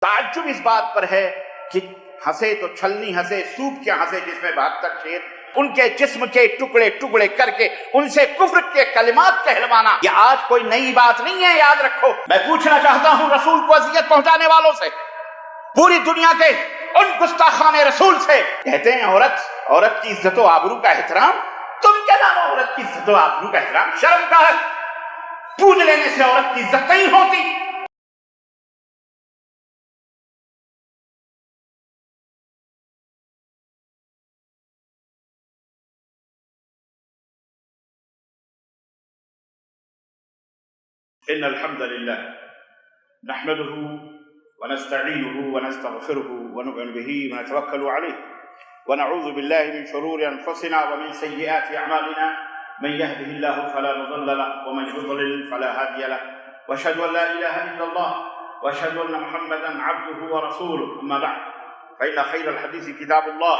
تعجب اس بات پر ہے کہ ہنسے تو چھلنی ہنسے، سوپ کیا ہنسے جس میں 72 شیر، ان کے جسم کے ٹکڑے ٹکڑے کر کے ان سے کفر کے کلمات کہلوانا، یہ آج کوئی نئی بات نہیں ہے، یاد رکھو۔ میں پوچھنا چاہتا ہوں رسول کو اذیت پہنچانے والوں سے، پوری دنیا کے ان گستاخان رسول سے، کہتے ہیں عورت کی عزت و آبرو کا احترام، تم کیا نام عورت کی عزت و آبرو کا احترام؟ شرم کا ہے، پوج لینے سے عورت کی عزت نہیں ہوتی۔ ان الحمد للہ نحمده ونستعینه ونستغفره ونؤمن به ونتوکل علیہ ونعوذ باللہ من شرور انفسنا ومن سیئات اعمالنا من يهده الله فلا مضل له ومن يضلل فلا هادي له واشهد ان لا اله الا الله واشهد ان محمدا عبده ورسوله اما بعد فان خير الحديث كتاب الله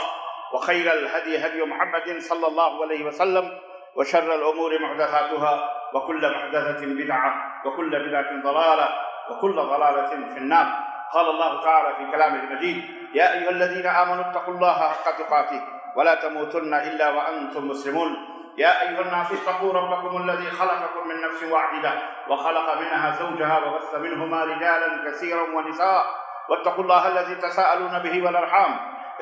وخير الهدي هدي محمد صلى الله عليه وسلم وشر الامور محدثاتها وكل محدثة بدعة وكل بدعة ضلالة وكل ضلالة في النار. قال الله تعالى في كلامه المجيد: يا أيها الذين آمنوا اتقوا الله حق تقاته ولا تموتن إلا وأنتم مسلمون. يا أيها الناس اتقوا ربكم الذي خلقكم من نفس واحدة وخلق منها زوجها وبث منهما رجالا كثيرا ونساء واتقوا الله الذي تساءلون به والأرحام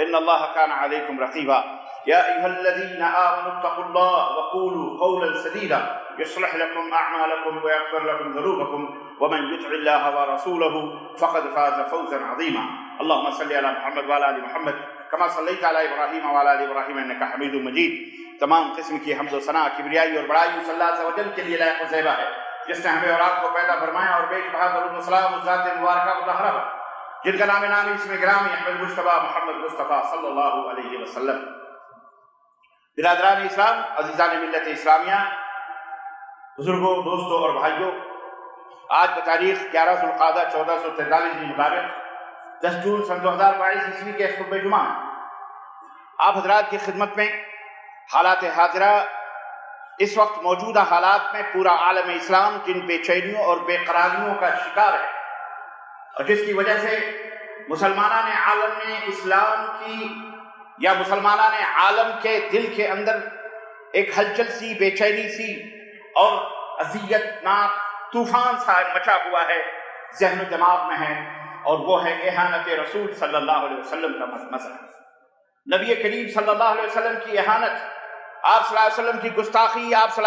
إن الله كان عليكم رقيبا. يا أيها الذين آمنوا اتقوا الله وقولوا قولا سديدا يصلح لكم أعمالكم ويغفر لكم ذنوبكم ومن يطع الله ورسوله فقد فاز فوزا عظيما. اللهم صل على محمد وعلى آل محمد كما صليت على إبراهيم وعلى آل إبراهيم إنك حميد مجيد. تمام قسم کی حمد و ثنا، کبریائی اور بڑائی صلی اللہ عز و جل کے لیے لائق و زیبا ہے، جس نے ہمیں اور آپ کو پیدا فرمایا اور بیش بہا درود و سلام اس ذات مبارکہ مطہرہ پر جن کا نام نامی اسم گرامی احمد مصطفیٰ محمد مصطفیٰ صلی اللہ علیہ وسلم۔ برادران اسلام، عزیزان ملت اسلامیہ، بزرگوں، دوستوں اور بھائیوں، آج بتاریخ 11 ذوالقعدہ 1443 کے مطابق 10 جون سن 2022 عیسوی کے خطبہ جمعہ آپ حضرات کی خدمت میں حالات حاضرہ، اس وقت موجودہ حالات میں پورا عالم اسلام جن بے چینیوں اور بے قراریوں کا شکار ہے اور جس کی وجہ سے مسلمانان عالم اسلام کی یا مسلمانان عالم کے دل کے اندر ایک ہلچل سی، بے چینی سی اور اذیت ناک طوفان سا مچا ہوا ہے، ذہن و دماغ میں ہے، اور وہ ہے اہانت رسول صلی اللہ علیہ وسلم کا مسئلہ۔ نبی کریم صلی اللہ علیہ وسلم کی اہانت، آپ صلی اللہ علیہ وسلم کی گستاخی، آپ صلی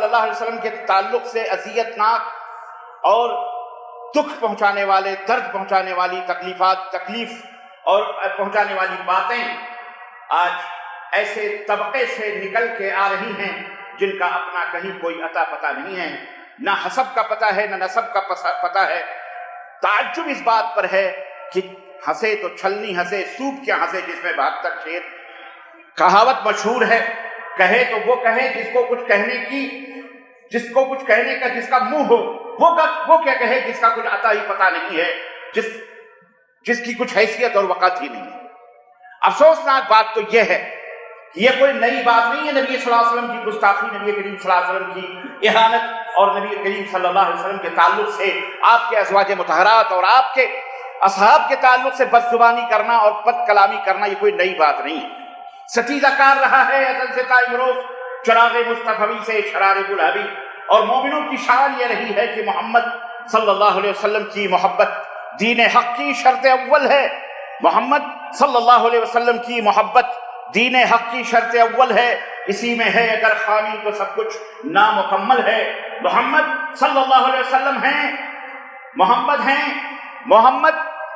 اللہ علیہ وسلم کے تعلق سے اذیت ناک اور دکھ پہنچانے والے، درد پہنچانے والی تکلیف اور پہنچانے والی باتیں آج ایسے طبقے سے نکل کے آ رہی ہیں جن کا اپنا کہیں کوئی عطا پتہ نہیں ہے، نہ حسب کا پتہ ہے نہ نسب کا پتہ ہے۔ تعجب اس بات پر ہے کہ ہنسے تو چھلنی ہنسے، سوپ کیا ہنسے جس میں 72 شیر۔ کہاوت مشہور ہے، کہے تو وہ کہے جس کو کچھ کہنے کا جس کا منہ ہو، وہ کیا کہے جس کا کچھ عطا ہی پتہ نہیں ہے، جس کی کچھ حیثیت اور وقت ہی نہیں ہے۔ افسوسناک بات تو یہ ہے کہ یہ کوئی نئی بات نہیں ہے، نبی صلی اللہ علیہ وسلم کی گستاخی، نبی کریم صلی اللہ علیہ وسلم کی اہانت اور نبی کریم صلی اللہ علیہ وسلم کے تعلق سے آپ کے ازواج مطہرات اور آپ کے اصحاب کے تعلق سے بد زبانی کرنا اور بد کلامی کرنا یہ کوئی نئی بات نہیں ہے۔ ستیزہ کار رہا ہے ازل سے قائم روز چراغ مصطفی سے شرار گلابی، اور مومنوں کی شان یہ رہی ہے کہ محمد صلی اللہ علیہ وسلم کی محبت دین حق کی شرط اول ہے، محمد صلی اللہ علیہ وسلم کی محبت دین حق کی شرط اول ہے، اسی میں ہے اگر خامی تو سب کچھ نامکمل ہے۔ محمد صلی اللہ علیہ وسلم ہیں، محمد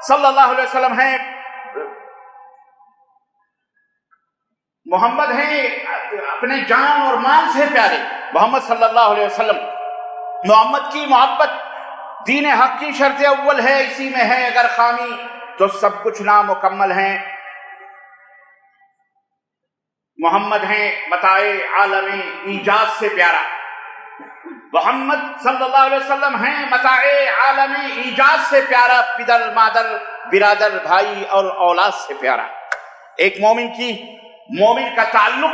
صلی اللہ علیہ وسلم ہیں، محمد ہیں اپنے جان اور مال سے پیارے، محمد صلی اللہ علیہ وسلم، محمد کی محبت دین حق کی شرط اول ہے، اسی میں ہے اگر خامی تو سب کچھ نامکمل ہیں۔ محمد ہیں متاع عالم ایجاد سے پیارا، محمد صلی اللہ علیہ وسلم ہیں متاع عالم ایجاد سے پیارا، پدر مادر برادر بھائی اور اولاد سے پیارا۔ ایک مومن کا تعلق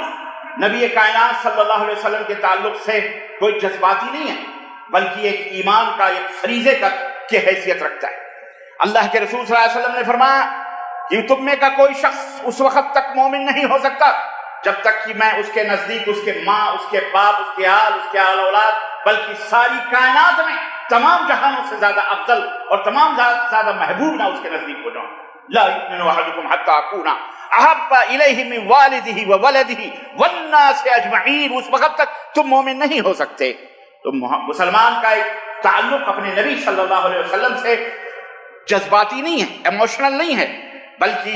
نبی کائنات صلی اللہ علیہ وسلم کے تعلق سے کوئی جذباتی نہیں ہے، بلکہ ایک ایمان کا، ایک فریضے کا کی حیثیت رکھتا ہے۔ اللہ کے رسول صلی اللہ علیہ وسلم نے فرمایا کہ تم میں کا کوئی شخص اس وقت تک مومن نہیں ہو سکتا جب تک کہ میں اس کے نزدیک اس کے ماں، اس کے باپ، اس کے آل، اس کے آل اولاد، بلکہ ساری کائنات میں تمام جہانوں سے زیادہ افضل اور تمام زیادہ محبوب نہ اس کے نزدیک ہو جاؤں۔ لا یؤمن احدکم حتی اکون احب الیہ من والدہ وولدہ والناس اجمعین، اس وقت تک تم مومن نہیں ہو سکتے۔ تو مسلمان کا ایک تعلق اپنے نبی صلی اللہ علیہ وسلم سے جذباتی نہیں ہے، ایموشنل نہیں ہے، بلکہ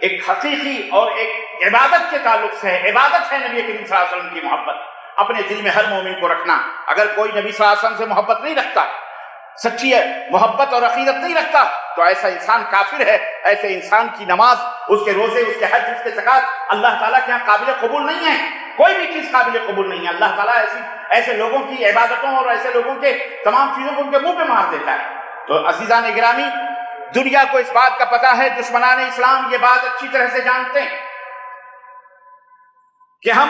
ایک حقیقی اور ایک عبادت کے تعلق سے ہے۔ عبادت ہے نبی کریم صلی اللہ علیہ وسلم کی محبت، اپنے دل میں ہر مومن کو رکھنا۔ اگر کوئی نبی صلی اللہ علیہ وسلم سے محبت نہیں رکھتا، سچی محبت اور عقیدت نہیں رکھتا، تو ایسا انسان کافر ہے۔ ایسے انسان کی نماز، اس کے روزے، اس کے حج، اس کے زکوٰۃ اللہ تعالیٰ کے یہاں قابل قبول نہیں ہے۔ کوئی بھی چیز قابل قبول نہیں ہے۔ اللہ تعالیٰ ایسے لوگوں کی عبادتوں اور ایسے لوگوں کے تمام چیزوں کو ان کے منہ پہ مار دیتا ہے۔ تو عزیزان گرامی، دنیا کو اس بات کا پتہ ہے، دشمنان اسلام یہ بات اچھی طرح سے جانتے ہیں کہ ہم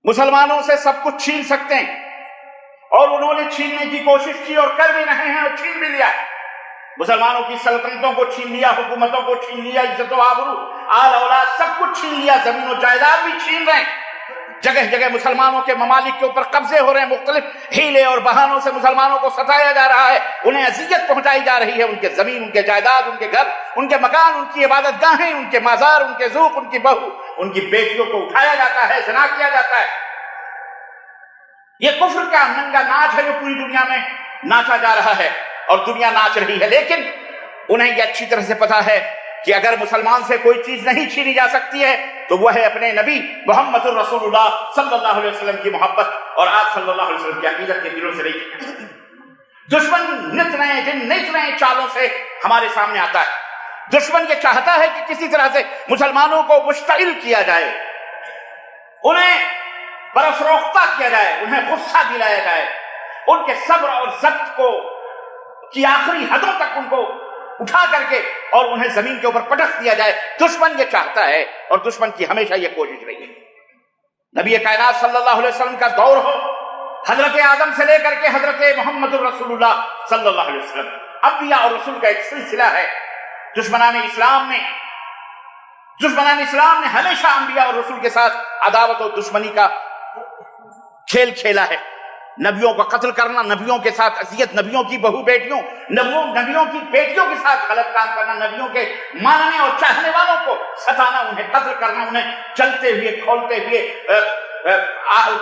مسلمانوں سے سب کچھ چھین سکتے ہیں، اور انہوں نے چھیننے کی کوشش کی اور کر بھی رہے ہیں اور چھین بھی لیا۔ مسلمانوں کی سلطنتوں کو چھین لیا، حکومتوں کو چھین لیا، عزت و آبرو، آل اولاد سب کچھ چھین لیا، زمین و جائیداد بھی چھین رہے ہیں۔ جگہ جگہ مسلمانوں کے ممالک کے اوپر قبضے ہو رہے ہیں، مختلف ہیلے اور بہانوں سے مسلمانوں کو ستایا جا رہا ہے، انہیں اذیت پہنچائی جا رہی ہے۔ ان کے زمین، ان کے جائیداد، ان کے گھر، ان کے مکان، ان کی عبادت گاہیں، ان کے مزار، ان کے ذوق، ان کی بہو، ان کی بیٹیوں کو اٹھایا جاتا ہے، زنا کیا جاتا ہے۔ یہ کفر کا ننگا ناچ ہے جو پوری دنیا میں ناچا جا رہا ہے اور دنیا ناچ رہی ہے، لیکن انہیں یہ اچھی طرح سے پتا ہے کہ اگر مسلمان سے کوئی چیز نہیں چھینی جا سکتی ہے تو وہ ہے اپنے نبی محمد الرسول اللہ صلی اللہ علیہ وسلم کی محبت، اور آپ صلی اللہ علیہ وسلم کی عقیدت کے دلوں سے نہیں۔ دشمن نت نئے چالوں سے ہمارے سامنے آتا ہے۔ دشمن یہ چاہتا ہے کہ کسی طرح سے مسلمانوں کو مشتعل کیا جائے، انہیں برافروختہ کیا جائے، انہیں غصہ دلایا جائے، ان کے صبر اور ضبط کی آخری حدوں تک ان کو اٹھا کر کے اور انہیں زمین کے اوپر پٹک دیا جائے۔ دشمن یہ چاہتا ہے، اور دشمن کی ہمیشہ یہ کوشش رہی ہے۔ نبی کائنات صلی اللہ علیہ وسلم کا دور ہو، حضرت آدم سے لے کر کے حضرت محمد الرسول اللہ صلی اللہ علیہ وسلم، انبیاء اور رسول کا ایک سلسلہ ہے۔ دشمنان اسلام نے ہمیشہ انبیاء اور رسول کے ساتھ عداوت اور دشمنی کا کھیل کھیلا ہے۔ نبیوں کا قتل کرنا، نبیوں کے ساتھ اذیت، نبیوں کی بہو بیٹیوں، نبیوں کی بیٹیوں کے ساتھ غلط کام کرنا، نبیوں کے ماننے اور چاہنے والوں کو ستانا، انہیں قتل کرنا، انہیں چلتے ہوئے کھولتے ہوئے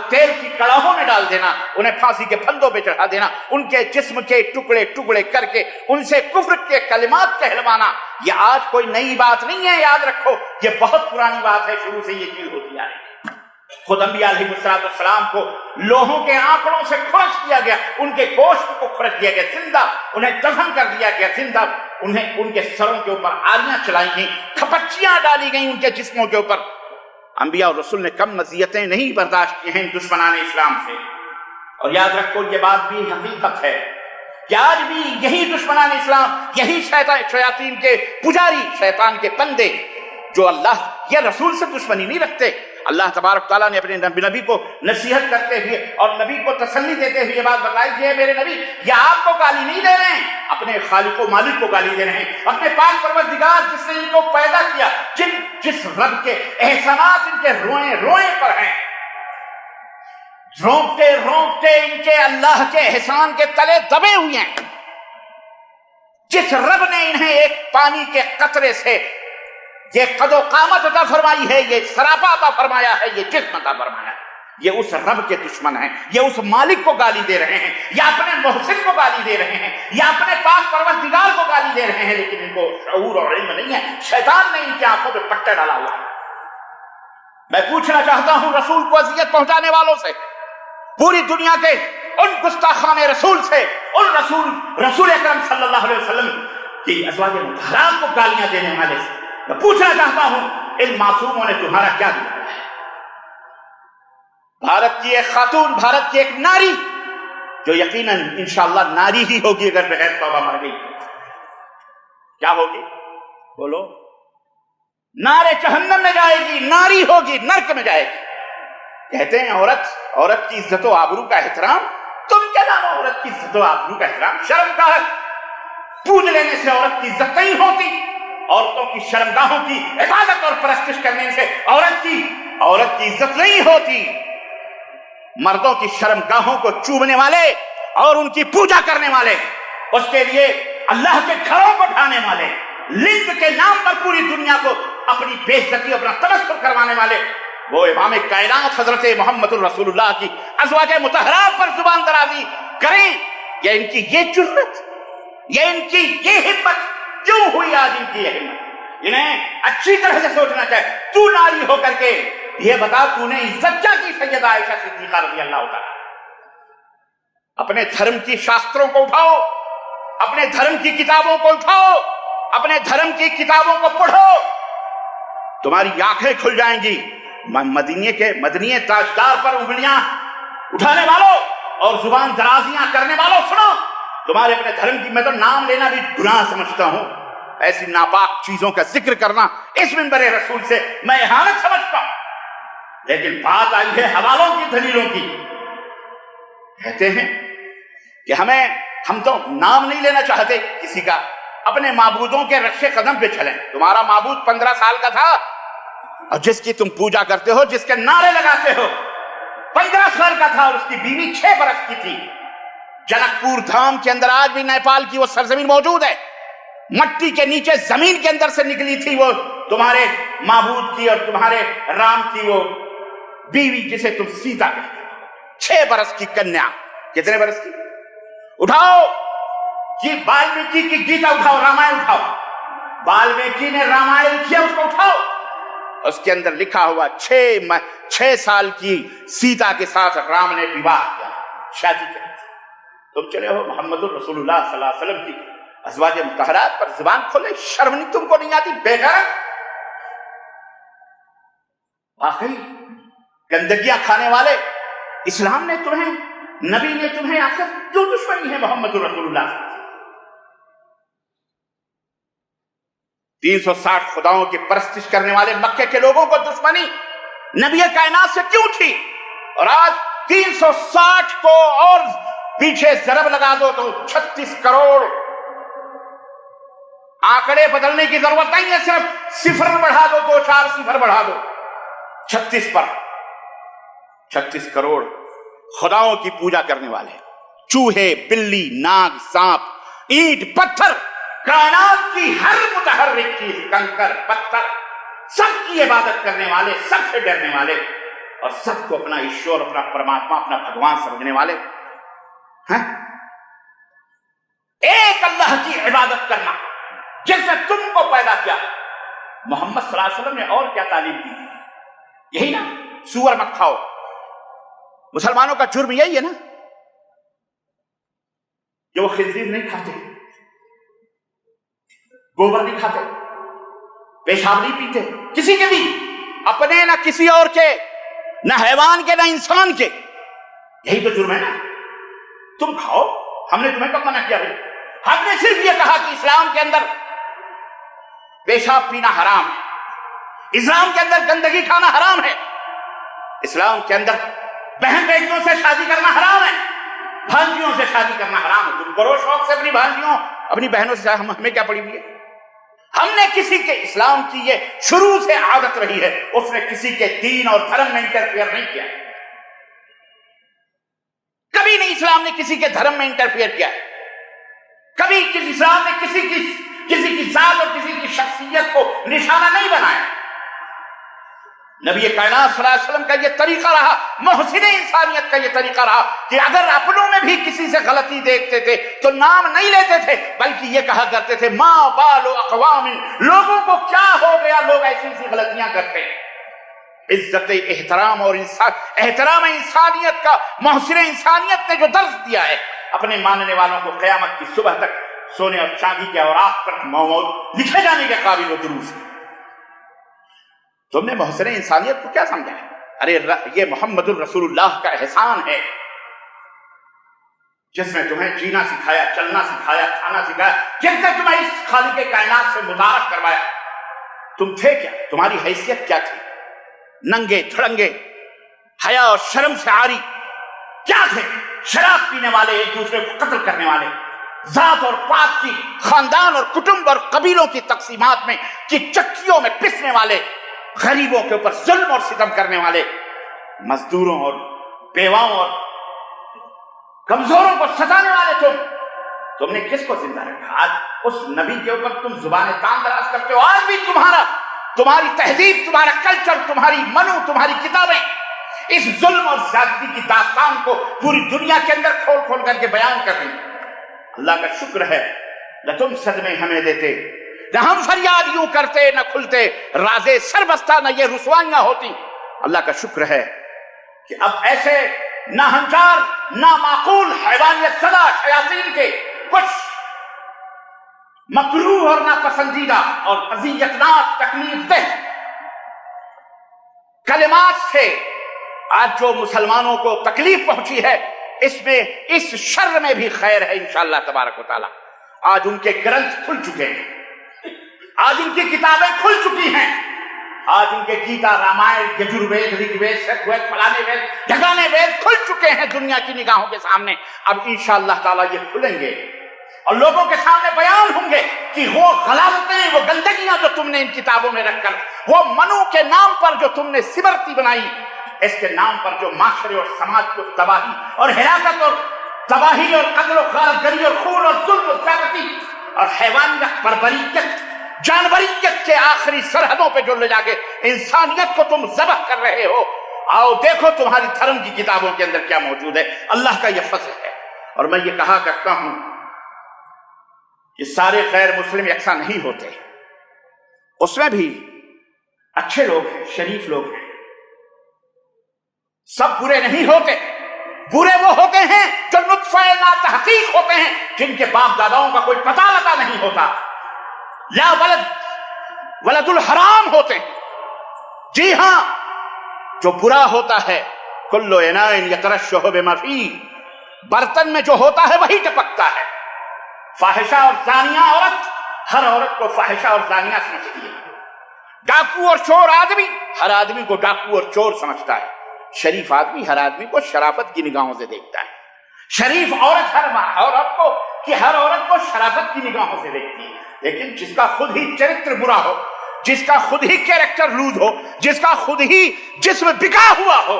تیل کی کڑاہوں میں ڈال دینا، انہیں پھانسی کے پھندوں پہ چڑھا دینا، ان کے جسم کے ٹکڑے ٹکڑے کر کے ان سے کفر کے کلمات کہلوانا۔ یہ آج کوئی نئی بات نہیں ہے، یاد رکھو، یہ بہت پرانی بات ہے، شروع سے یہ چیز ہوتی آ رہی ہے۔ خود انبیاء علیہ السلام کو لوہوں کے آنکڑوں سے کھرچ دیا گیا، ان کے گوشت کو کھرچ دیا گیا، زندہ انہیں دفن کر دیا گیا، زندہ انہیں ان کے سروں کے اوپر آریاں چلائی گئیں، کھپچیاں ڈالی گئیں ان کے جسموں کے اوپر۔ انبیاء اور رسول نے کم اذیتیں نہیں برداشت کی ہیں دشمنان اسلام سے۔ اور یاد رکھو، یہ بات بھی حقیقت ہے کہ آج بھی یہی دشمنان اسلام، یہی شیاطین کے پجاری، شیطان کے بندے جو اللہ یا رسول سے دشمنی نہیں رکھتے۔ اللہ تبارک تعالیٰ نے اپنے نبی کو نصیحت کرتے ہوئے اور نبی کو تسلی دیتے ہوئے یہ بات بتلائی کہ میرے نبی، یہ آپ کو گالی نہیں دے رہے ہیں، اپنے خالق و مالک کو گالی دے رہے ہیں، اپنے پاک پروردگار جس نے ان کو پیدا کیا، جس رب کے احسانات ان کے روئیں روئیں پر ہیں، رونگتے رونگتے ان کے اللہ کے احسان کے تلے دبے ہوئے ہیں، جس رب نے انہیں ایک پانی کے قطرے سے یہ قد و قامت عطا فرمائی ہے، یہ سراپا عطا فرمایا ہے، یہ جسم عطا فرمایا ہے، یہ اس رب کے دشمن ہیں، یہ اس مالک کو گالی دے رہے ہیں، یا اپنے محسن کو گالی دے رہے ہیں، یا اپنے پاک پروردگار کو گالی دے رہے ہیں، لیکن ان کو شعور اور علم نہیں ہے، شیطان نے ان کی آنکھوں پہ پٹا ڈالا ہوا ہے۔ میں پوچھنا چاہتا ہوں رسول کو اذیت پہنچانے والوں سے، پوری دنیا کے ان گستاخان رسول سے، ان رسول اکرم صلی اللہ علیہ وسلم کی ازواج مطہرات کو گالیاں دینے والے سے میں پوچھنا چاہتا ہوں، ان معصوموں نے تمہارا کیا دیا ہے؟ بھارت کی ایک خاتون، بھارت کی ایک ناری، جو یقیناً انشاءاللہ ناری ہی ہوگی اگر بغیر توبہ مر گئی، کیا ہوگی؟ بولو، نارے جہنم میں جائے گی، ناری ہوگی، نرک میں جائے گی۔ کہتے ہیں عورت کی عزت و آبرو کا احترام تم کیا نام ہو عورت کی عزت و آبرو کا احترام شرمگاہ پوج لینے سے عورت کی عزت نہیں ہوتی. عورتوں کی شرمگاہوں کی عبادت اور پرستش کرنے سے عورت کی عزت نہیں ہوتی. مردوں کی شرمگاہوں کو چومنے والے اور ان کی پوجا کرنے والے، اس کے لیے اللہ کے گھروں کو ڈھانے والے، لنگ کے نام پر پوری دنیا کو اپنی بے عزتی اپنا تبصر کروانے والے، وہ امام کائنات حضرت محمد الرسول اللہ کی ازواج مطہرات پر زبان درازی کریں. یا ان کی یہ جرت، یا ان کی یہ ہمت کیوں ہوئی آج ان کی یہ ہمت؟ انہیں اچھی طرح سے سوچنا چاہے. تو ناری ہو کر کے یہ بتا تو نے عزت کیا کی سیدہ عائشہ صدیقہ رضی اللہ تعالی. اپنے دھرم کی شاستروں کو اٹھاؤ، اپنے دھرم کی کتابوں کو اٹھاؤ، اپنے دھرم کی کتابوں کو پڑھو، تمہاری آنکھیں کھل جائیں گی. مدنی تاجدار پر انگلیاں اٹھانے والوں اور زبان درازیاں کرنے والوں، سنو، تمہارے اپنے دھرم کی، میں تو نام لینا بھی گناہ سمجھتا ہوں، ایسی ناپاک چیزوں کا ذکر کرنا اس منبر رسول سے میں اہانت سمجھتا ہوں. لیکن بات آئی ہے حوالوں کی، دلیلوں کی. کہتے ہیں کہ ہم تو نام نہیں لینا چاہتے کسی کا، اپنے معبودوں کے رخش قدم پہ چلیں. تمہارا معبود 15 سال کا تھا اور جس کی تم پوجا کرتے ہو، جس کے نعرے لگاتے ہو، 15 سال کا تھا اور اس کی بیوی 6 برس کی تھی. جنک پور دھام کے اندر آج بھی نیپال کی وہ سرزمین موجود ہے. مٹی کے نیچے زمین کے اندر سے نکلی تھی وہ تمہارے معبود کی اور تمہارے رام کی وہ بیوی جسے تم سیتا کہتے ہو. 6 برس کی کنیا. کتنے برس کی؟ اٹھاؤ جی والمیکی کی گیتا اٹھاؤ، رامائن اٹھاؤ. والمیکی نے رامائن کیا، اس کو اٹھاؤ. اس کے اندر لکھا ہوا 6 سال کی سیتا کے ساتھ رام نے وواہ کیا، شادی کی. تم چلے ہو محمد الرسول اللہ صلی اللہ علیہ وسلم کی ازواج مطہرات پر زبان کھولے. شرم نہیں تم کو نہیں آتی؟ بے غیرت. واقعی گندگیاں کھانے والے، اسلام نے تمہیں، نبی نے تمہیں آخر کیوں دشمنی ہے محمد الرسول اللہ؟ 360 خداؤں کی پرستش کرنے والے مکے کے لوگوں کو دشمنی نبی کائنات سے کیوں تھی؟ اور آج 360 کو اور پیچھے ضرب لگا دو تو 36 کروڑ. آنکڑے بدلنے کی ضرورت نہیں ہے، صرف صفر بڑھا دو، 2-4 صفر بڑھا دو، 36 پر 36 کروڑ خداؤں کی پوجا کرنے والے، چوہے، بلی، ناگ، سانپ، اینٹ، پتھر، کائنات کی ہر متحرک چیز، کنکر، پتھر، سب کی عبادت کرنے والے، سب سے ڈرنے والے اور سب کو اپنا ایشور، اپنا پرماتما، اپنا بھگوان سمجھنے والے. ایک اللہ کی عبادت کرنا جس نے تم کو پیدا کیا. محمد صلی اللہ علیہ وسلم نے اور کیا تعلیم دی؟ یہی نا، سور مت کھاؤ. مسلمانوں کا جرم یہی ہے نا کہ وہ خنزیر نہیں کھاتے، گوبر نہیں کھاتے، پیشاب نہیں پیتے کسی کے بھی، اپنے نہ کسی اور کے، نہ حیوان کے نہ انسان کے. یہی تو جرم ہے نا. تم کھاؤ، ہم نے تمہیں کب منع کیا بھائی؟ ہم نے صرف یہ کہا کہ اسلام کے اندر پیشاب پینا حرام ہے، اسلام کے اندر گندگی کھانا حرام ہے، اسلام کے اندر بہن بیٹیوں سے شادی کرنا حرام ہے، بھانجیوں سے شادی کرنا حرام ہے. تم کرو شوق سے اپنی بھانجیوں، اپنی بہنوں سے، ہمیں کیا پڑی ہوئی ہے؟ ہم نے کسی کے، اسلام کی یہ شروع سے عادت رہی ہے، اس نے کسی کے دین اور دھرم میں انٹرفیئر نہیں کیا. کبھی نہیں اسلام نے کسی کے دھرم میں انٹرفیئر کیا. کبھی اسلام نے کسی کی ذات اور کسی کی شخصیت کو نشانہ نہیں بنایا. نبی کائنات صلی اللہ علیہ وسلم کا یہ طریقہ رہا، محسن انسانیت کا یہ طریقہ رہا کہ اگر اپنوں میں بھی کسی سے غلطی دیکھتے تھے تو نام نہیں لیتے تھے، بلکہ یہ کہا کرتے تھے ما بال اقوام، لوگوں کو کیا ہو گیا، لوگ ایسی ایسی غلطیاں کرتے ہیں. عزت، احترام اور احترام انسانیت کا محسن انسانیت نے جو درس دیا ہے اپنے ماننے والوں کو، قیامت کی صبح تک سونے اور چاندی کے اوراق پر لکھے جانے کے قابل و دروس ہے. تم نے محسن انسانیت کو کیا سمجھا ہے؟ ارے یہ محمد الرسول اللہ کا احسان ہے جس نے تمہیں جینا سکھایا، چلنا سکھایا، کھانا سکھایا، جس نے تمہیں اس خالق کائنات سے متعارف کروایا. تم تھے کیا؟ تمہاری حیثیت کیا تھی؟ ننگے دھڑنگے، حیا اور شرم سے عاری کیا تھے؟ شراب پینے والے، ایک دوسرے کو قتل کرنے والے، ذات اور پات کی، خاندان اور کٹنب اور قبیلوں کی تقسیمات میں کی چکیوں میں پسنے والے، غریبوں کے اوپر ظلم اور ستم کرنے والے، مزدوروں اور بیواؤں اور کمزوروں کو ستانے والے تم نے کس کو زندہ رکھا؟ آج اس نبی کے اوپر تم زبان تان دراز کرتے ہو. آج بھی تمہاری تہذیب، تمہارا کلچر، تمہاری منو، تمہاری کتابیں اس ظلم اور زیادتی کی داستان کو پوری دنیا کے اندر کھول کھول کر کے بیان کر رہی ہیں. اللہ کا شکر ہے نہ تم صدمے ہمیں دیتے، نہ ہم فریاد یوں کرتے، نہ کھلتے رازے سر بستہ، نہ یہ رسوائیاں ہوتی. اللہ کا شکر ہے کہ اب ایسے ناہنجار، نامعقول، حیوانیت زدہ شیاطین کے کچھ مکروہ اور ناپسندیدہ اور اذیتناک، تکلیف دہ کلمات سے آج جو مسلمانوں کو تکلیف پہنچی ہے، اس میں، اس شر میں بھی خیر ہے انشاءاللہ تبارک و تعالی. آج ان کے گرنتھ کھل چکے ہیں، آج ان کی کتابیں کھل چکی ہیں، آج ان کے گیتا، رامائن، یجروید، رگ وید، شک وید، فلانے وید، ڈھگانے وید کھل چکے ہیں دنیا کی نگاہوں کے سامنے. اب انشاءاللہ تعالی یہ کھلیں گے اور لوگوں کے سامنے بیان ہوں گے کہ وہ غلاظتیں، وہ گندگیاں جو تم نے ان کتابوں میں رکھ کر، وہ منو کے نام پر جو تم نے سمرتی بنائی، اس کے نام پر جو معاشرے اور سماج کو تباہی اور ہلاکت اور تباہی اور قتل و غارتگری اور خون اور ظلم و زیادتی اور حیوانیت، بربریت، جانوریت کے آخری سرحدوں پہ جو لے جا کے انسانیت کو تم ذبح کر رہے ہو. آؤ دیکھو تمہاری دھرم کی کتابوں کے اندر کیا موجود ہے. اللہ کا یہ فضل ہے. اور میں یہ کہا کرتا ہوں کہ سارے غیر مسلم یکساں نہیں ہوتے، اس میں بھی اچھے لوگ ہیں، شریف لوگ ہیں. سب برے نہیں ہوتے. برے وہ ہوتے ہیں جو نطفہ ناتحقیق ہوتے ہیں، جن کے باپ داداؤں کا کوئی پتہ لگا نہیں ہوتا، لا ولد الحرام ہوتے ہیں. جی ہاں، جو برا ہوتا ہے کل اناء یترشح بما فیہ، برتن میں جو ہوتا ہے وہی ٹپکتا ہے. فاحشہ اور زانیہ عورت، ہر عورت کو فاحشہ اور زانیہ سمجھتی ہے. ڈاکو اور چور آدمی، ہر آدمی کو ڈاکو اور چور سمجھتا ہے. شریف آدمی ہر آدمی کو شرافت کی نگاہوں سے دیکھتا ہے. شریف عورت ہر عورت کو شرافت کی نگاہوں سے دیکھتی ہے. لیکن جس کا خود ہی چرتر برا ہو، جس کا خود ہی کیریکٹر لوز ہو، جس کا خود ہی جسم بکا ہوا ہو،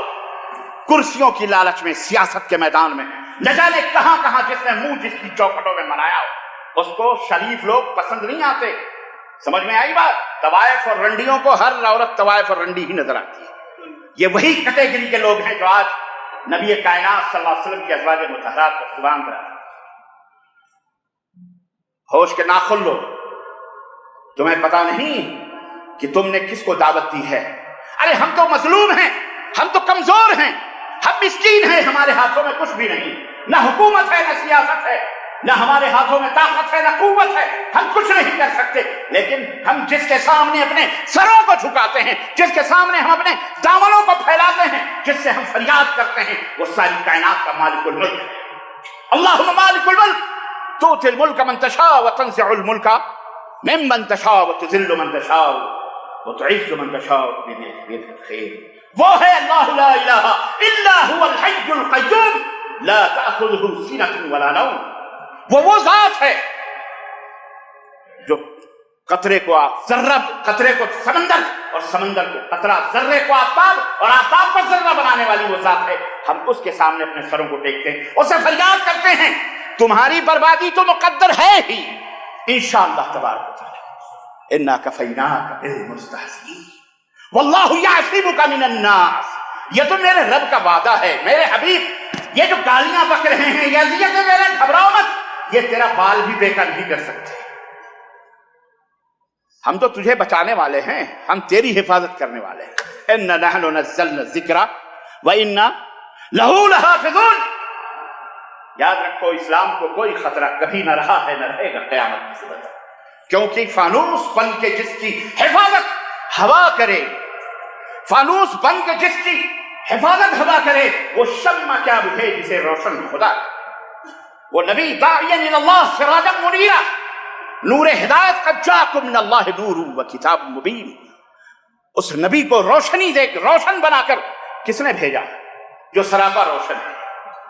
کرسیوں کی لالچ میں، سیاست کے میدان میں، نہ جانے کہاں کہاں جس نے منہ جس کی چوکھٹوں میں منایا ہو، اس کو شریف لوگ پسند نہیں آتے. سمجھ میں آئی بات؟ طوائف اور رنڈیوں کو ہر عورت طوائف اور رنڈی ہی نظر آتی ہے. یہ وہی کیٹیگری کے لوگ ہیں جو آج نبی کائنات صلی اللہ علیہ وسلم کی ازواج مطہرات کو قربان کرا. ہوش کے ناخن لو، تمہیں پتا نہیں کہ تم نے کس کو دعوت دی ہے. ارے ہم تو مظلوم ہیں، ہم تو کمزور ہیں، ہم مسکین ہیں، ہمارے ہاتھوں میں کچھ بھی نہیں، نہ حکومت ہے، نہ سیاست ہے، نہ ہمارے ہاتھوں میں طاقت ہے، نہ قوت ہے، ہم کچھ نہیں کر سکتے. لیکن ہم جس کے سامنے اپنے سروں کو جھکاتے ہیں، جس کے سامنے ہم اپنے دامنوں کو پھیلاتے ہیں، جس سے ہم فریاد کرتے ہیں، وہ ساری کائنات کا مالک الملک ہے. اللہم مالک الملک تؤتی الملک من تشاء وتنزع الملک ممن تشاء وتذل من تشاء وتعز من تشاء بيدك الخير. وہ ہے اللہ لا الہ الا هو الحی القیوم لا تأخذه سنة ولا نوم. وہ ذات ہے جو قطرے کو ذرہ، قطرے کو سمندر اور سمندر کو قطرہ، ذرے کو آفتاب اور آفتاب کو ذرہ بنانے والی وہ ذات ہے. ہم اس کے سامنے اپنے سروں کو ٹیکتے ہیں، اسے فریاد کرتے ہیں. تمہاری بربادی تو مقدر ہے ہی انشاءاللہ تبارک و تعالی. انا کفیناک بالمستہزئین واللہ یعصمک من الناس. یہ تو میرے رب کا وعدہ ہے میرے حبیب. یہ جو گالیاں بک رہے ہیں، یہ اذیت ہے، میرے گھبراؤ مت، یہ تیرا بال بھی بے کار نہیں کر سکتے. ہم تو تجھے بچانے والے ہیں، ہم تیری حفاظت کرنے والے ہیں. انا نحن نزلنا الذکر وانا لہ لحافظون. یاد رکھو اسلام کو کوئی خطرہ کبھی نہ رہا ہے، نہ رہے گا قیامت کی صبح تک. کیونکہ فانوس بن کے جس کی حفاظت ہوا کرے، فانوس بن کے جس کی حفاظت ہوا کرے، وہ شمع کیا بجھے جسے روشن خدا. وہ نبی داعیا الی اللہ سراجا منیرا، نور ہدایت قد جاءکم من اللہ نور و کتاب مبین. اس نبی کو روشنی دے، روشن بنا کر کس نے بھیجا؟ جو سراپا روشن ہے.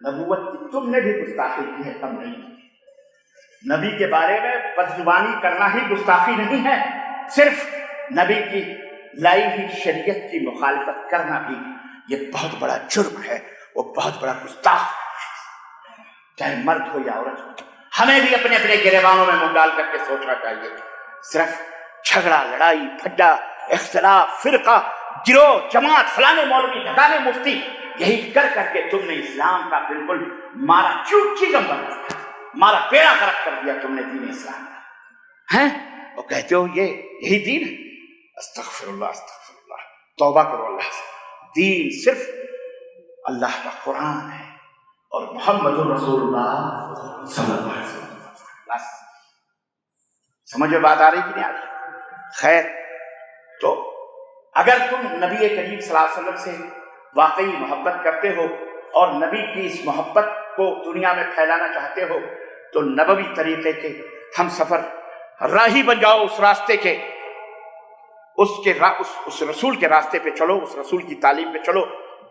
نبوت کی تم نے بھی گستاخی کی ہے، کم نہیں کی۔ نبی کے بارے میں بدزبانی کرنا ہی گستاخی نہیں ہے، صرف نبی کی لائی ہوئی شریعت کی مخالفت کرنا بھی یہ بہت بڑا جرم ہے، وہ بہت بڑا گستاخ ہے، چاہے مرد ہو یا عورت ہو۔ ہمیں بھی اپنے اپنے گریبانوں میں منہ ڈال کر کے سوچنا چاہیے، صرف جھگڑا، لڑائی، پھڈا، اختلاف، فرقہ، گروہ، جماعت، فلانے مولوی، ڈھکانے مفتی، یہی کر کر کے تم نے اسلام کا بالکل مارا چوٹ چیزم بن دیا، مارا پیڑا غرق کر دیا تم نے دین اسلام کا، ہیں؟ اور کہتے ہو یہی دین ہے؟ استغفر اللہ، استغفر اللہ، توبہ کرو اللہ سے۔ دین صرف اللہ کا قرآن ہے اور محمد رسول اللہ صلی اللہ علیہ وسلم، بس۔ سمجھ میں بات آ رہی کہ نہیں آ رہی؟ خیر، تو اگر تم نبی کریم صلی اللہ علیہ وسلم سے واقعی محبت کرتے ہو اور نبی کی اس محبت کو دنیا میں پھیلانا چاہتے ہو تو نبوی طریقے کے ہم سفر راہی بن جاؤ، اس راستے کے، اس رسول کے راستے پہ چلو، اس رسول کی تعلیم پہ چلو،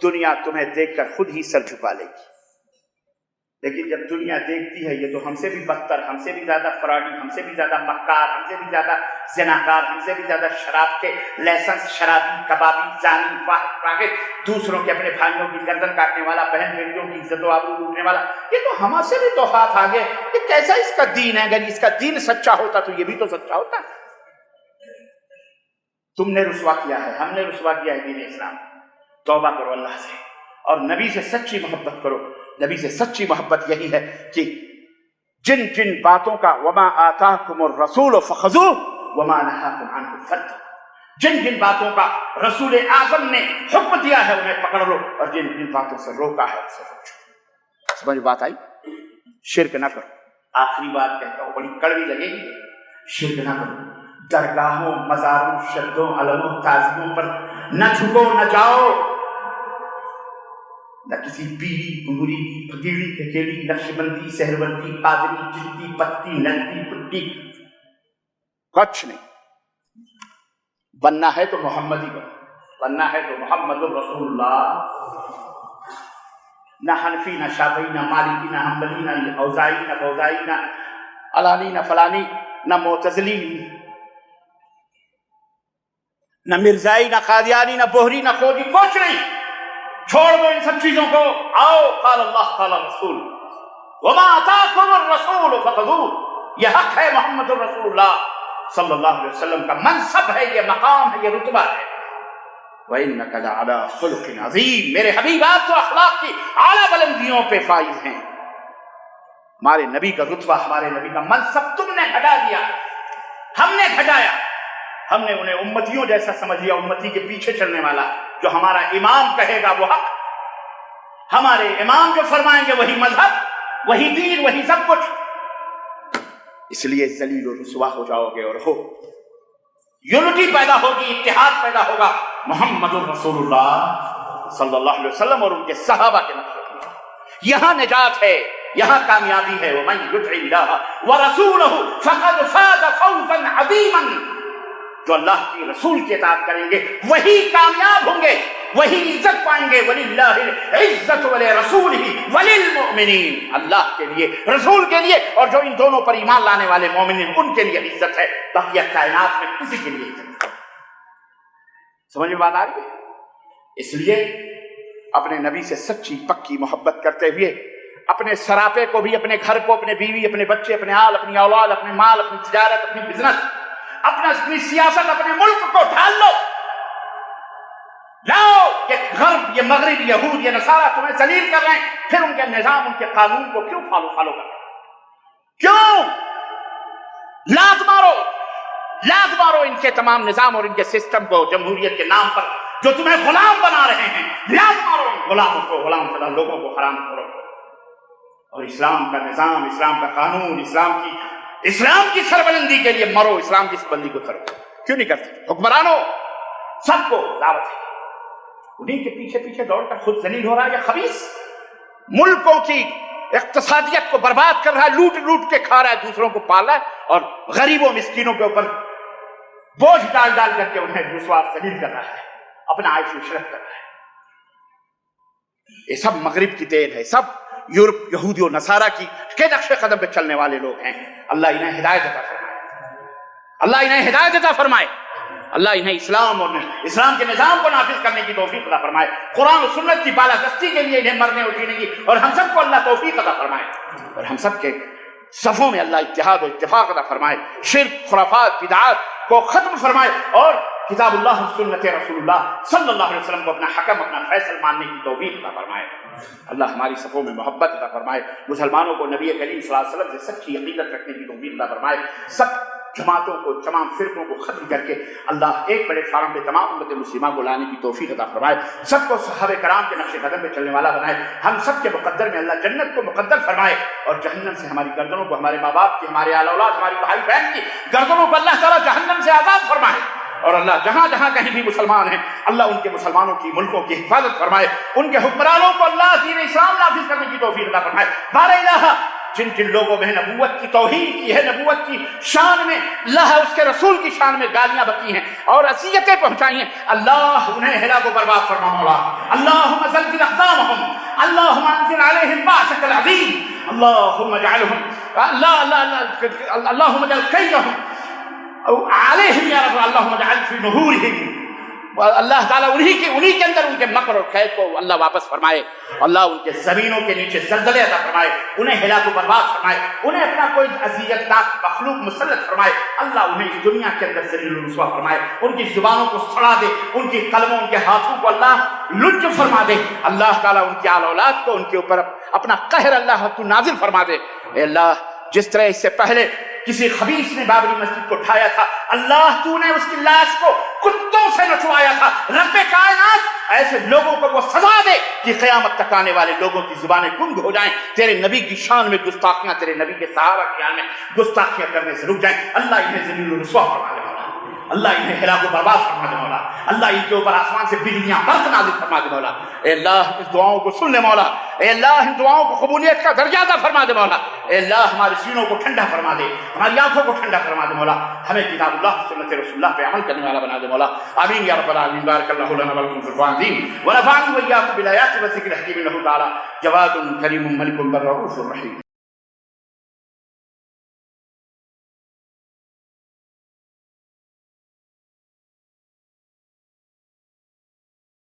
دنیا تمہیں دیکھ کر خود ہی سر جھکا لے گی۔ لیکن جب دنیا دیکھتی ہے یہ تو ہم سے بھی بدتر، ہم سے بھی زیادہ فراڈی، ہم سے بھی زیادہ مکار، ہم سے بھی زیادہ زناکار، ہم سے بھی زیادہ شراب کے لائسنس، شرابی، کبابی، زانی، فاحش، دوسروں کے اپنے بھائیوں کی گردن کاٹنے والا، بہن بیٹیوں کی عزت و آبرو لوٹنے والا، یہ تو ہم سے بھی تو ہاتھ آگے، یہ کیسا اس کا دین ہے؟ اگر اس کا دین سچا ہوتا تو یہ بھی تو سچا ہوتا۔ تم نے رسوا کیا ہے، ہم نے رسوا کیا ہے دین اسلام۔ توبہ کرو اللہ سے اور نبی سے سچی محبت کرو۔ نبی سے سچی محبت یہی ہے کہ جن جن باتوں کا وما آتاکم الرسول فخذوہ وما نہاکم عنہ فانتہوا، جن جن باتوں کا رسول اعظم نے حکم دیا ہے انہیں پکڑ لو اور جن جن باتوں سے روکا ہے اسے روک چھوڑو۔ سمجھ بات آئی؟ شرک نہ کرو۔ آخری بات کہتا ہوں، بڑی کڑوی لگے گی، شرک نہ کرو۔ درگاہوں، مزاروں، شدوں، علموں، تعظیموں پر نہ جھکو، نہ جاؤ، نہ کسی پیری، گنگری، پھکیڑی، پھکیڑی، نقش بندی، سہروردی، قادری، چشتی، پتی، نلکی، پٹی، کچھ نہیں۔ بننا ہے تو محمدی بنو، بننا ہے تو محمد رسول اللہ۔ نہ حنفی، نہ شافعی، نہ مالکی، نہ حنبلی، نہ اوزاعی، نہ فوزائی، نہ علانی، نہ فلانی، نہ معتزلی، نہ مرزائی، نہ قادیانی، نہ بوہری، نہ خوجی، کچھ نہیں۔ چھوڑ دو ان سب چیزوں کو، آؤ قال اللہ قال رسول وما آتاکم الرسول فخذوہ، یہ حق ہے محمد الرسول اللہ صلی اللہ علیہ وسلم کا، منصب ہے یہ، مقام ہے یہ، رتبہ ہے۔ وَإِنَّكَ لَعَلَىٰ خُلُقٍ عَظِيمٍ، میرے حبیب آپ تو اخلاق کی اعلیٰ بلندیوں پہ فائز ہیں۔ ہمارے نبی کا رتبہ، ہمارے نبی کا منصب تم نے گھٹا دیا، ہم نے گھٹایا، ہم نے انہیں امتیوں جیسا سمجھ لیا، امتی کے پیچھے چلنے والا، جو ہمارا امام کہے گا وہ حق، ہمارے امام جو فرمائیں گے وہی مذہب، وہی دین، وہی سب کچھ۔ اس لیے ذلیل و رسوا ہو جاؤ گے اور ہو یونٹی پیدا ہوگی، اتحاد پیدا ہوگا محمد الرسول اللہ صلی اللہ علیہ وسلم اور ان کے صحابہ کے نقش قدم۔ یہاں نجات ہے، یہاں کامیابی ہے۔ وَمَن يُطِعِ اللَّهَ وَرَسُولَهُ فَقَدْ فَازَ فَوْزًا عَظِيمًا، جو اللہ کی رسول کی اطاعت کریں گے وہی کامیاب ہوں گے، وہی عزت پائیں گے۔ وَلِلَّهِ الْعِزَّةُ وَلِرَسُولِهِ وَلِلْمُؤْمِنِينَ، اللہ کے لیے، رسول کے لیے، اور جو ان دونوں پر ایمان لانے والے مومنین ان کے لیے عزت ہے، بقیہ کائنات میں کسی کے لیے عزت ہے۔ سمجھ میں بات آ رہی ہے؟ اس لیے اپنے نبی سے سچی پکی محبت کرتے ہوئے اپنے سراپے کو بھی، اپنے گھر کو، اپنے بیوی، اپنے بچے، اپنے آل، اپنی اولاد، اپنے مال، اپنی تجارت، اپنی بزنس، اپنی سیاست، اپنے ملک کو ڈھال لو، لاؤ کہ غرب، یہ مغرب، یہود، یہ نصارہ تمہیں ذلیل کر رہے ہیں، پھر ان کے نظام، ان کے قانون کو کیوں فالو کر رہے ہیں؟ کیوں؟ لات مارو، لات مارو ان کے تمام نظام اور ان کے سسٹم کو، جمہوریت کے نام پر جو تمہیں غلام بنا رہے ہیں، لات مارو ان غلاموں کو، غلام شدہ لوگوں کو، حرام کرو، اور اسلام کا نظام، اسلام کا قانون، اسلام کی سربلندی کے لیے مرو، اسلام کی سربلندی کو کرو۔ کیوں نہیں کرتے؟ حکمرانوں سب کو دعوت ہے، انہیں کے پیچھے پیچھے دوڑ کر خود ذلیل ہو رہا ہے یہ خبیث، ملکوں کی اقتصادیت کو برباد کر رہا ہے، لوٹ لوٹ کے کھا رہا ہے، دوسروں کو پال رہا ہے، اور غریبوں مسکینوں کے اوپر بوجھ ڈال ڈال کر کے انہیں رسوا ذلیل کر رہا ہے، اپنا عیش و عشرت کر رہا ہے۔ یہ سب مغرب کی دین ہے، سب یورپ یہودی و نصارہ کے نقش قدم پہ چلنے والے لوگ ہیں، اللہ انہیں ہدایت عطا فرمائے، اللہ انہیں ہدایت عطا فرمائے، اللہ انہیں اسلام اور اسلام کے نظام کو نافذ کرنے کی توفیق عطا فرمائے، قرآن و سنت کی بالادستی کے لیے انہیں مرنے اور جینے کی، اور ہم سب کو اللہ توفیق عطا فرمائے، اور ہم سب کے صفوں میں اللہ اتحاد و اتفاق عطا فرمائے، شرک، خرافات، بدعات کو ختم فرمائے، اور کتاب اللہ و سنت رسول اللہ صلی اللہ علیہ وسلم کو اپنا حکم، اپنا فیصل ماننے کی توفیق عطا فرمائے۔ اللہ ہماری صفوں میں محبت عطا فرمائے، مسلمانوں کو نبی کریم صلی اللہ علیہ وسلم سے سچی عقیدت رکھنے کی توفیق عطا فرمائے، سب جماعتوں کو، تمام فرقوں کو ختم کر کے اللہ ایک بڑے فارم پہ تمام امت مسلمہ کو لانے کی توفیق عطا فرمائے، سب کو صحابہ کرام کے نقش قدم پہ چلنے والا بنائے، ہم سب کے مقدر میں اللہ جنت کو مقدر فرمائے، اور جہنم سے ہماری گردنوں کو، ہمارے ماں باپ کی، ہمارے آل اولاد، ہماری بھائی بہن کی گردنوں کو اللہ تعالیٰ جہنم سے آزاد فرمائے، اور اللہ جہاں جہاں کہیں بھی مسلمان ہیں اللہ ان کے مسلمانوں کی ملکوں کی حفاظت فرمائے، ان کے حکمرانوں کو اللہ دین اسلام نافذ کرنے کی توفیق عطا فرمائے۔ بار الہ جن جن لوگوں میں نبوت کی توہین کی ہے، نبوت کی شان میں، اللہ اس کے رسول کی شان میں گالیاں بکی ہیں اور اذیتیں پہنچائی ہیں، اللہ انہیں ہلاک و برباد فرما مولا، اللہم زلزل اقدامہم، اللہم انزل علیہم بأسک العظیم، اللہم اجعلہم اللہم اجعل کیدہم علیہم یا رب، اللہم اجعل فی نحورہم، اللہ تعالیٰ انہی کے اندر ان کے مکر اور قید کو اللہ واپس فرمائے، اللہ ان کے زمینوں کے نیچے زلزلے عطا فرمائے، انہیں ہلاک و برباد فرمائے، انہیں اپنا کوئی اذیت ناک مخلوق مسلط فرمائے، اللہ انہیں اس دنیا کے اندر ذلیل و رسوا فرمائے، ان کی زبانوں کو سڑا دے، ان کی قلموں، ان کے ہاتھوں کو اللہ لج فرما دے، اللہ تعالیٰ ان کی آل اولاد کو ان کے اوپر اپنا قہر اللہ تو نازل فرما دے۔ اے اللہ جس طرح اس سے پہلے کسی خبیث نے بابری مسجد کو اٹھایا تھا، اللہ تو نے اس کی لاش کو کتوں سے نچوایا تھا، رب کائنات ایسے لوگوں کو وہ سزا دے کہ قیامت تک آنے والے لوگوں کی زبانیں گنگ ہو جائیں، تیرے نبی کی شان میں گستاخیاں، تیرے نبی کے صحابہ کی شان میں گستاخیاں کرنے سے رک جائیں، اللہ انہیں ذلیل و رسوا فرما دے مولا، اللہ انہیں ہلاک و برباد فرما دے مولا، اللہ ان کے اوپر آسمان سے بجلیاں برق نازل فرما دے مولا، اے اللہ اس دعاؤں کو سن لے مولا، اے اللہ ان دعاؤں کو قبولیت کا درجہ عطا فرما دے مولا، اے اللہ ہمارے سینوں کو ٹھنڈا فرما دے، ہماری آنکھوں کو ٹھنڈا فرما دے مولا، ہمیں کتاب اللہ سنت رسول اللہ پہ عمل کرنے والا بنا دے مولا، آمین یا رب العالمین۔ بارک اللہ لنا ولکم فی القرآن العظیم ونفعنی وإیاکم بالآیات والذکر الحکیم، انہ تعالی جواد کریم ملک بر رؤوف رحیم۔